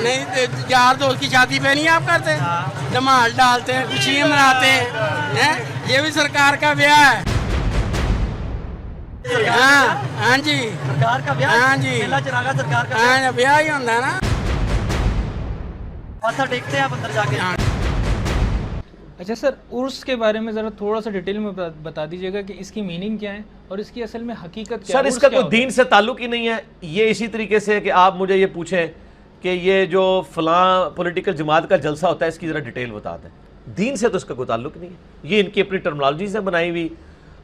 नहीं यार दोस्त की शादी पे नहीं आप करते, धमाल डालते हैं, खुशियाँ मनाते हैं, ये भी सरकार का ब्याह है। हाँ जी, सरकार का ब्याह, हाँ जी, मेला चरागा सरकार का हाँ ब्याह ही होता है ना। माथा टेकते हैं आप अंदर जाके। अच्छा सर, उर्स के बारे में ज़रा थोड़ा सा डिटेल में बता दीजिएगा कि इसकी मीनिंग क्या है और इसकी असल में हकीकत क्या है। सर इसका कोई दीन से ताल्लुक ही नहीं है। ये इसी तरीके से है कि आप मुझे ये पूछें कि ये जो फलां पॉलिटिकल जमात का जलसा होता है इसकी ज़रा डिटेल बता दें। दीन से तो इसका कोई ताल्लुक नहीं है, ये इनकी अपनी टर्मिनोलॉजी से बनाई हुई।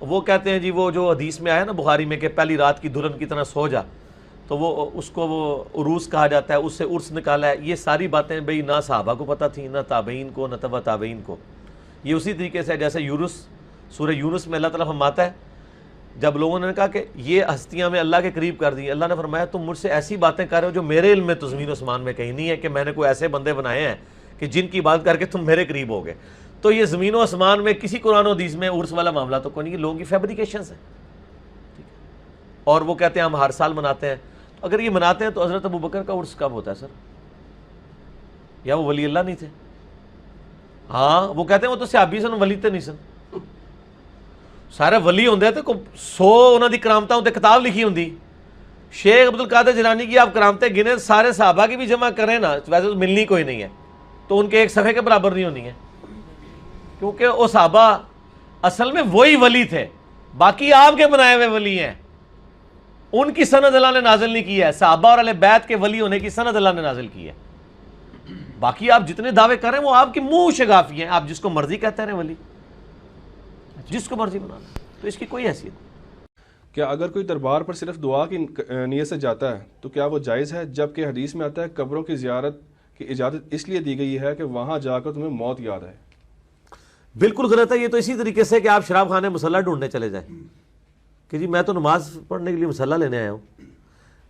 वो कहते हैं जी वो जो हदीस में आया ना बुखारी में कि पहली रात की दुल्हन की तरह सो जा, तो वो उसको वो उरूस कहा जाता है, उससे उर्स निकाला है। ये सारी बातें भाई ना सहाबा को पता थी, ना ताबईन को, ना तबा ताबईन को। ये उसी तरीके से जैसे यूनुस, सूरह यूनुस में अल्लाह ताला फरमाता है जब लोगों ने कहा कि ये हस्तियां में अल्लाह के करीब कर दी, अल्लाह ने फरमाया तुम मुझसे ऐसी बातें कर रहे हो जो मेरे इल्म में तो ज़मीन आसमान में कहीं नहीं है कि मैंने कोई ऐसे बंदे बनाए हैं कि जिनकी इबादत करके तुम मेरे करीब हो गए। तो ये ज़मीन व आसमान में किसी कुरान और हदीस में उर्स वाला मामला तो कोई नहीं, लोगों की फैब्रिकेशंस है। और वो कहते हैं हम हर साल मनाते हैं। अगर ये मनाते हैं तो हज़रत अबू बकर का उर्स कब होता है सर? या वो वली अल्लाह नहीं थे? हाँ, वो कहते हैं वो तो सहाबी सन, वली तो नहीं सन। सारे वली होंगे तो 100 उन्होंने करामतां उत्ते किताब लिखी होंगी। शेख अब्दुल कादिर जिलानी की आप करामतें गिने सारे सहाबा की भी जमा करें ना, वैसे तो मिलनी कोई नहीं है, तो उनके एक सफ़े के बराबर नहीं होनी है, क्योंकि वो सहाबा असल में वही वली थे, बाकी आपके बनाए हुए वली हैं। उनकी सनद अल्लाह ने नाजिल नहीं की है, सहाबा और अहले बैत के वली होने की सनद अल्लाह ने नाजिल की है। बाकी आप जितने दावे करें वो आपकी मुंह शगाफी हैं, आप जिसको मर्जी कहते रहे वली, जिसको मर्जी बनाना, तो इसकी कोई हैसियत नहीं। क्या अगर कोई दरबार पर सिर्फ दुआ की नीयत से जाता है तो क्या वो जायज़ है? जबकि हदीस में आता है कब्रों की ज़ियारत की इजाज़त इसलिए दी गई है कि वहाँ जाकर तुम्हें मौत याद है। बिल्कुल गलत है। ये तो इसी तरीके से कि आप शराब खाने मुसल्ला ढूंढने चले जाएं कि जी मैं तो नमाज पढ़ने के लिए मुसल्ला लेने आया हूँ।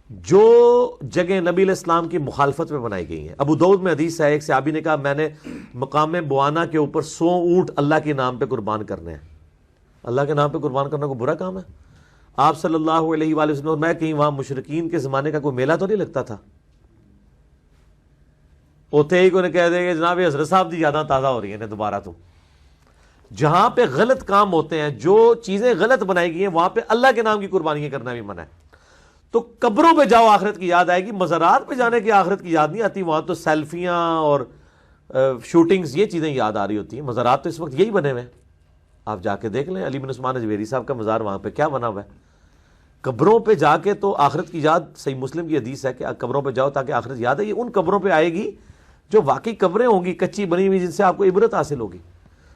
जो जगह नबी इस्लाम की मुखालफत में बनाई गई हैं, अबू दाऊद में हदीस है, एक सहाबी ने कहा मैंने मकाम बुआना के ऊपर 100 ऊँट अल्लाह के नाम पे कुर्बान करने हैं। अल्लाह के नाम पे कुर्बान करना कोई बुरा काम है? आप सल्लल्लाहु अलैहि वसल्लम, मैं कहीं वहाँ मुशरिकीन के ज़माने का कोई मेला तो नहीं लगता था? उते ही कोई कह देगा जनाब हज़रत साहब की यादां ताज़ा हो रही हैं दोबारा। तो जहाँ पे गलत काम होते हैं, जो चीज़ें गलत बनाई गई हैं, वहाँ पे अल्लाह के नाम की कुर्बानियाँ करना भी मना है। तो कब्रों पे जाओ आखिरत की याद आएगी, मज़ारात पे जाने की आखिरत की याद नहीं आती। वहाँ तो सेल्फियाँ और शूटिंग्स ये चीज़ें याद आ रही होती हैं। मज़ारात तो इस वक्त यही बने हुए हैं, आप जाके देख लें अली बिन उस्मान अजवेरी साहब का मज़ार वहाँ पे क्या बना हुआ है। कब्रों पे जाके तो आखिरत की याद, सही मुस्लिम की हदीस है कि कब्रों पे जाओ ताकि आखिरत याद है। ये उन कब्रों पे आएगी जो वाकई कब्रें होंगी कच्ची बनी हुई, जिनसे आपको इबरत हासिल होगी।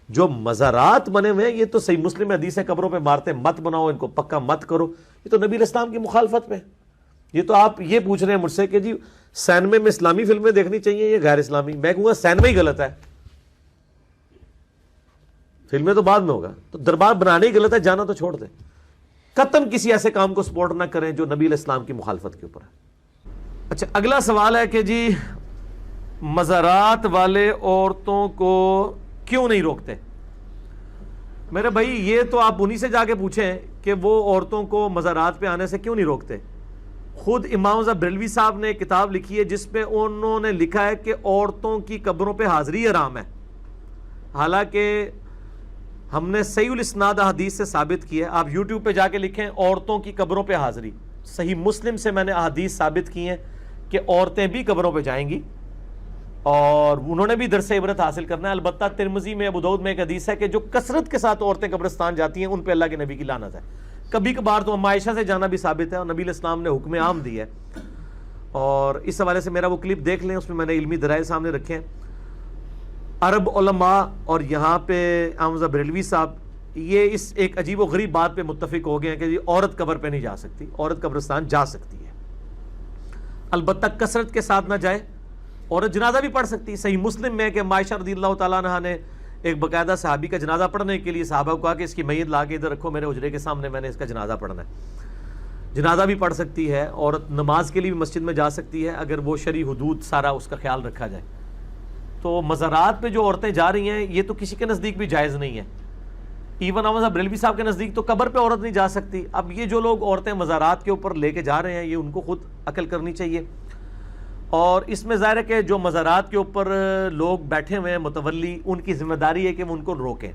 जो मज़ारात बने हुए हैं ये तो सही मुस्लिम में हदीस है कब्रों पे मारते मत बनाओ, इनको पक्का मत करो। ये तो नबी इस्लाम की मुखालफत में। ये तो आप ये पूछ रहे हैं मुझसे कि जी सैनमे में इस्लामी फिल्में देखनी चाहिए या गैर इस्लामी? मैं कहूँगा सैनमे ही गलत है, फिल्में तो बाद में होगा। तो दरबार बनाने ही गलत है, जाना तो छोड़ दे। कतन किसी ऐसे काम को सपोर्ट ना करें जो नबी इस्लाम की मुखालफत के ऊपर है। अच्छा, अगला सवाल है कि जी मज़ारात वाले औरतों को क्यों नहीं रोकते? मेरे भाई ये तो आप उन्हीं से जाके पूछें कि वो औरतों को मज़ारात पे आने से क्यों नहीं रोकते। खुद इमाम रज़ा बरेलवी साहब ने एक किताब लिखी है जिसमें उन्होंने लिखा है कि औरतों की कब्रों पे हाज़िरी हराम है। हालांकि हमने सहीउल इस्नाद हदीस से साबित किया है। आप यूट्यूब पे जाके लिखें औरतों की कब्रों पे हाज़िरी, सही मुस्लिम से मैंने हदीस साबित की हैं कि औरतें भी कब्रों पे जाएंगी और उन्होंने भी दरस इबरत हासिल करना है। अलबत्ता तिरमिज़ी में, अबू दाऊद में एक हदीस है कि जो कसरत के साथ औरतें कब्रिस्तान जाती हैं उन पे अल्लाह के नबी की लानत है। कभी कभार तो अम्मा आयशा से जाना भी साबित है और नबी इस्लाम ने हुक्म आम दी है। और इस हवाले से मेरा वो क्लिप देख लें, उसमें मैंने इल्मी दराए सामने रखे हैं। अरब उलमा और यहाँ पे इमाम रज़ा बरेलवी साहब ये इस एक अजीब व गरीब बात पे मुत्तफिक हो गए हैं कि जी औरत कब्र पे नहीं जा सकती, औरत कब्रिस्तान जा सकती है, अलबत्ता कसरत के साथ ना जाए। औरत जनाजा भी पढ़ सकती है। सही मुस्लिम में कि मायशा रज़ियल्लाहु तआला अन्हा ने एक बाकायदा सहाबी का जनाजा पढ़ने के लिए सहाबा को कहा कि इसकी मैयत ला के इधर रखो मेरे हुजरे के सामने, मैंने इसका जनाजा पढ़ना है। जनाजा भी पढ़ सकती है औरत, नमाज के लिए भी मस्जिद में जा सकती है अगर वो शरई हुदूद सारा उसका ख्याल रखा जाए। तो मज़ारात पे जो औरतें जा रही हैं ये तो किसी के नज़दीक भी जायज़ नहीं है। इवन अहमद बरेलवी साहब के नज़दीक तो कब्र पे औरत नहीं जा सकती। अब ये जो लोग औरतें मज़ारात के ऊपर लेके जा रहे हैं ये उनको खुद अकल करनी चाहिए। اور اس میں ظاہر ہے کہ جو مزارات کے اوپر لوگ بیٹھے ہوئے ہیں متولی، ان کی ذمہ داری ہے کہ وہ ان کو روکیں.